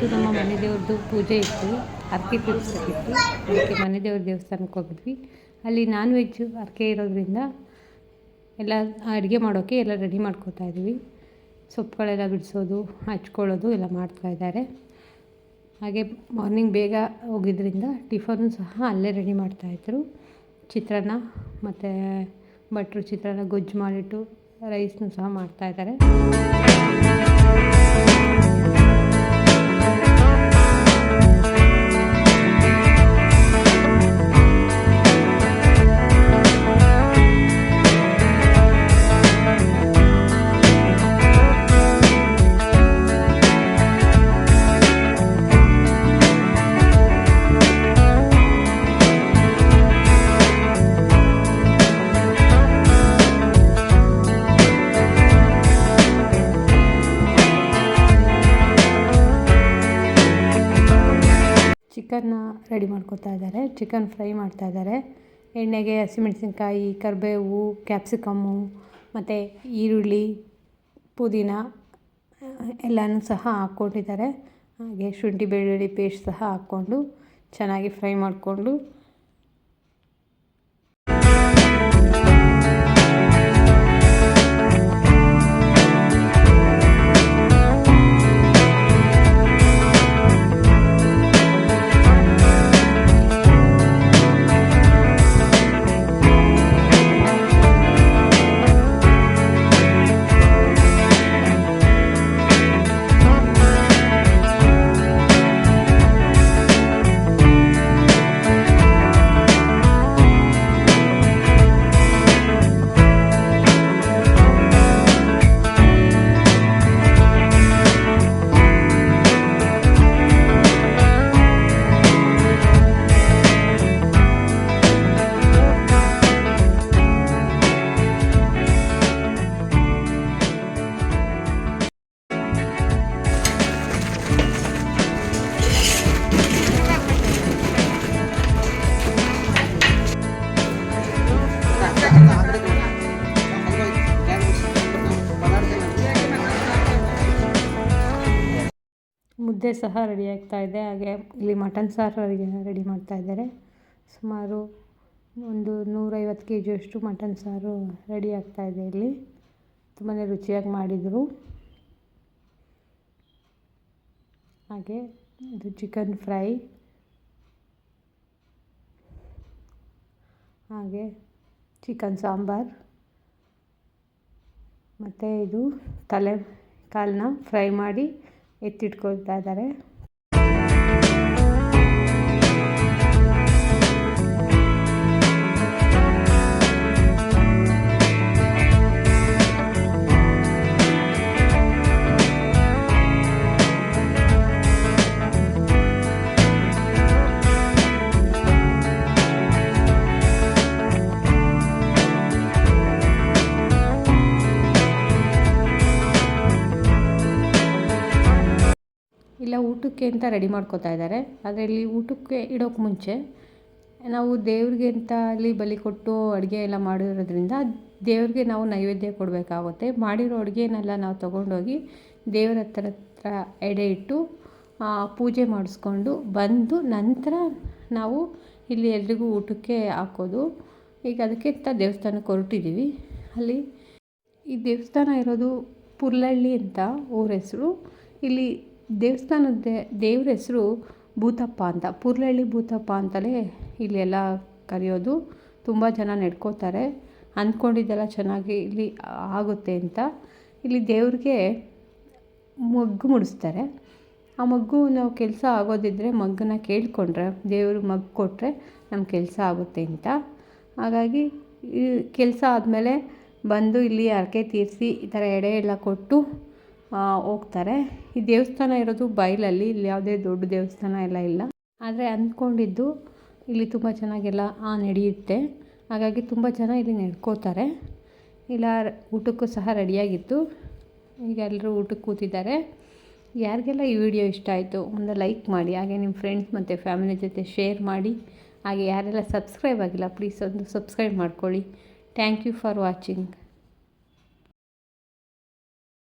ಇವತ್ತು ನಮ್ಮ ಮನೆ ದೇವ್ರದ್ದು ಪೂಜೆ ಇತ್ತು, ಹರಕೆ ತೀರ್ಸೋಕ್ಕಿತ್ತು. ಅದಕ್ಕೆ ಮನೆ ದೇವ್ರ ದೇವಸ್ಥಾನಕ್ಕೆ ಹೋಗಿದ್ವಿ. ಅಲ್ಲಿ ನಾನ್ ವೆಜ್ಜು ಹರಕೆ ಇರೋದ್ರಿಂದ ಎಲ್ಲ ಅಡುಗೆ ಮಾಡೋಕ್ಕೆ ಎಲ್ಲ ರೆಡಿ ಮಾಡ್ಕೋತಾ ಇದ್ದೀವಿ. ಸೊಪ್ಪುಗಳೆಲ್ಲ ಬಿಡಿಸೋದು, ಹಚ್ಕೊಳ್ಳೋದು ಎಲ್ಲ ಮಾಡ್ತಾಯಿದ್ದಾರೆ. ಹಾಗೆ ಮಾರ್ನಿಂಗ್ ಬೇಗ ಹೋಗಿದ್ದರಿಂದ ಟಿಫನು ಸಹ ಅಲ್ಲೇ ರೆಡಿ ಮಾಡ್ತಾಯಿದ್ರು. ಚಿತ್ರಾನ್ನ ಮತ್ತು ಭಟ್ರು ಚಿತ್ರಾನ್ನ ಗೊಜ್ಜು ಮಾಡಿಟ್ಟು ರೈಸ್ನೂ ಸಹ ಮಾಡ್ತಾಯಿದ್ದಾರೆ. ಚಿಕನ್ನ ರೆಡಿ ಮಾಡ್ಕೊತಾ ಇದ್ದಾರೆ. ಚಿಕನ್ ಫ್ರೈ ಮಾಡ್ತಾ ಇದ್ದಾರೆ. ಎಣ್ಣೆಗೆ ಹಸಿಮೆಣಸಿನ್ಕಾಯಿ, ಕರಿಬೇವು, ಕ್ಯಾಪ್ಸಿಕಮ್ಮು ಮತ್ತು ಈರುಳ್ಳಿ, ಪುದೀನ ಎಲ್ಲನೂ ಸಹ ಹಾಕ್ಕೊಂಡಿದ್ದಾರೆ. ಹಾಗೆ ಶುಂಠಿ ಬೆಳ್ಳುಳ್ಳಿ ಪೇಸ್ಟ್ ಸಹ ಹಾಕ್ಕೊಂಡು ಚೆನ್ನಾಗಿ ಫ್ರೈ ಮಾಡಿಕೊಂಡು ಮುದ್ದೆ ಸಹ ರೆಡಿ ಆಗ್ತಾ ಇದೆ. ಹಾಗೆ ಇಲ್ಲಿ ಮಟನ್ ಸಾರು ರೆಡಿ ಮಾಡ್ತಾ ಇದ್ದಾರೆ. ಸುಮಾರು ಒಂದು 150 kg ಮಟನ್ ಸಾರು ರೆಡಿ ಆಗ್ತಾ ಇದೆ. ಇಲ್ಲಿ ತುಂಬಾ ರುಚಿಯಾಗಿ ಮಾಡಿದರು. ಹಾಗೆ ಇದು ಚಿಕನ್ ಫ್ರೈ, ಹಾಗೆ ಚಿಕನ್ ಸಾಂಬಾರ್ ಮತ್ತು ಇದು ತಲೆ ಕಾಲನ್ನ ಫ್ರೈ ಮಾಡಿ ಎತ್ತಿಟ್ಕೊಳ್ತಾ ಇದ್ದಾರೆ. ಇಲ್ಲ ಊಟಕ್ಕೆ ಅಂತ ರೆಡಿ ಮಾಡ್ಕೋತಾ ಇದ್ದಾರೆ. ಆದರೆ ಇಲ್ಲಿ ಊಟಕ್ಕೆ ಇಡೋಕ್ಕೆ ಮುಂಚೆ ನಾವು ದೇವ್ರಿಗೆ ಅಂತ ಅಲ್ಲಿ ಬಲಿ ಕೊಟ್ಟು ಅಡುಗೆ ಎಲ್ಲ ಮಾಡಿರೋದ್ರಿಂದ ದೇವ್ರಿಗೆ ನಾವು ನೈವೇದ್ಯ ಕೊಡಬೇಕಾಗುತ್ತೆ. ಮಾಡಿರೋ ಅಡುಗೆನೆಲ್ಲ ನಾವು ತೊಗೊಂಡೋಗಿ ದೇವ್ರ ಹತ್ರ ಎಡೆ ಇಟ್ಟು ಪೂಜೆ ಮಾಡಿಸ್ಕೊಂಡು ಬಂದು ನಂತರ ನಾವು ಇಲ್ಲಿ ಎಲ್ರಿಗೂ ಊಟಕ್ಕೆ ಹಾಕೋದು. ಈಗ ಅದಕ್ಕೆ ಅಂತ ದೇವಸ್ಥಾನಕ್ಕೆ ಹೊರಟಿದ್ದೀವಿ. ಅಲ್ಲಿ ಈ ದೇವಸ್ಥಾನ ಇರೋದು ಪುರ್ಲಳ್ಳಿ ಅಂತ ಊರ ಹೆಸರು. ಇಲ್ಲಿ ದೇವಸ್ಥಾನದ ದೇವ್ರ ಹೆಸರು ಭೂತಪ್ಪ ಅಂತ, ಪುರ್ಲಳ್ಳಿ ಭೂತಪ್ಪ ಅಂತಲೇ ಇಲ್ಲೆಲ್ಲ ಕರೆಯೋದು. ತುಂಬ ಜನ ನಡ್ಕೋತಾರೆ. ಅಂದ್ಕೊಂಡಿದ್ದೆಲ್ಲ ಚೆನ್ನಾಗಿ ಇಲ್ಲಿ ಆಗುತ್ತೆ ಅಂತ ಇಲ್ಲಿ ದೇವ್ರಿಗೆ ಮಗ್ಗು ಮುಡಿಸ್ತಾರೆ. ಆ ಮಗ್ಗು ನಾವು ಕೆಲಸ ಆಗೋದಿದ್ದರೆ ಮಗ್ಗನ್ನ ಕೇಳಿಕೊಂಡ್ರೆ ದೇವರು ಮಗ್ಗು ಕೊಟ್ಟರೆ ನಮ್ಮ ಕೆಲಸ ಆಗುತ್ತೆ ಅಂತ. ಹಾಗಾಗಿ ಈ ಕೆಲಸ ಆದಮೇಲೆ ಬಂದು ಇಲ್ಲಿ ಹರಕೆ ತೀರಿಸಿ ಈ ಥರ ಎಡೆ ಎಲ್ಲ ಕೊಟ್ಟು ಹೋಗ್ತಾರೆ. ಈ ದೇವಸ್ಥಾನ ಇರೋದು ಬಯಲಲ್ಲಿ, ಇಲ್ಲಿ ಯಾವುದೇ ದೊಡ್ಡ ದೇವಸ್ಥಾನ ಎಲ್ಲ ಇಲ್ಲ. ಆದರೆ ಅಂದ್ಕೊಂಡಿದ್ದು ಇಲ್ಲಿ ತುಂಬ ಚೆನ್ನಾಗೆಲ್ಲ ನಡೆಯುತ್ತೆ. ಹಾಗಾಗಿ ತುಂಬ ಜನ ಇಲ್ಲಿ ನಡ್ಕೋತಾರೆ. ಇಲ್ಲ ಊಟಕ್ಕೂ ಸಹ ರೆಡಿಯಾಗಿತ್ತು. ಈಗ ಎಲ್ಲರೂ ಊಟಕ್ಕೆ ಕೂತಿದ್ದಾರೆ. ಯಾರಿಗೆಲ್ಲ ಈ ವಿಡಿಯೋ ಇಷ್ಟ ಆಯಿತು ಒಂದು ಲೈಕ್ ಮಾಡಿ, ಹಾಗೆ ನಿಮ್ಮ ಫ್ರೆಂಡ್ಸ್ ಮತ್ತು ಫ್ಯಾಮಿಲಿ ಜೊತೆ ಶೇರ್ ಮಾಡಿ. ಹಾಗೆ ಯಾರೆಲ್ಲ ಸಬ್ಸ್ಕ್ರೈಬ್ ಆಗಿಲ್ಲ ಪ್ಲೀಸ್ ಒಂದು ಸಬ್ಸ್ಕ್ರೈಬ್ ಮಾಡ್ಕೊಳ್ಳಿ. Thank you for watching.